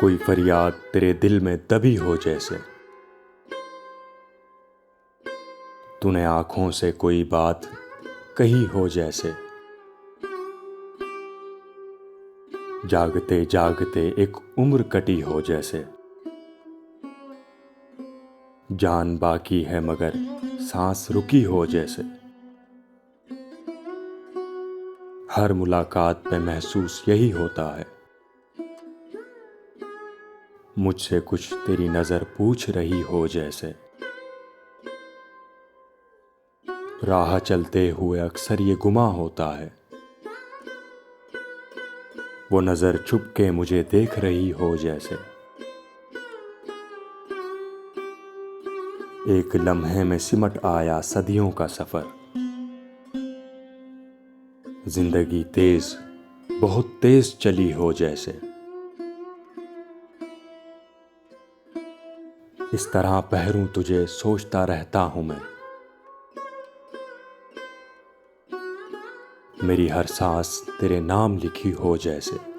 कोई फरियाद तेरे दिल में दबी हो जैसे, तूने आंखों से कोई बात कही हो जैसे। जागते जागते एक उम्र कटी हो जैसे, जान बाकी है मगर सांस रुकी हो जैसे। हर मुलाकात पे महसूस यही होता है, मुझसे कुछ तेरी नजर पूछ रही हो जैसे। राह चलते हुए अक्सर ये गुमा होता है, वो नजर छुप के मुझे देख रही हो जैसे। एक लम्हे में सिमट आया सदियों का सफर, जिंदगी तेज बहुत तेज चली हो जैसे। इस तरह पहरूं तुझे सोचता रहता हूं मैं, मेरी हर सांस तेरे नाम लिखी हो जैसे।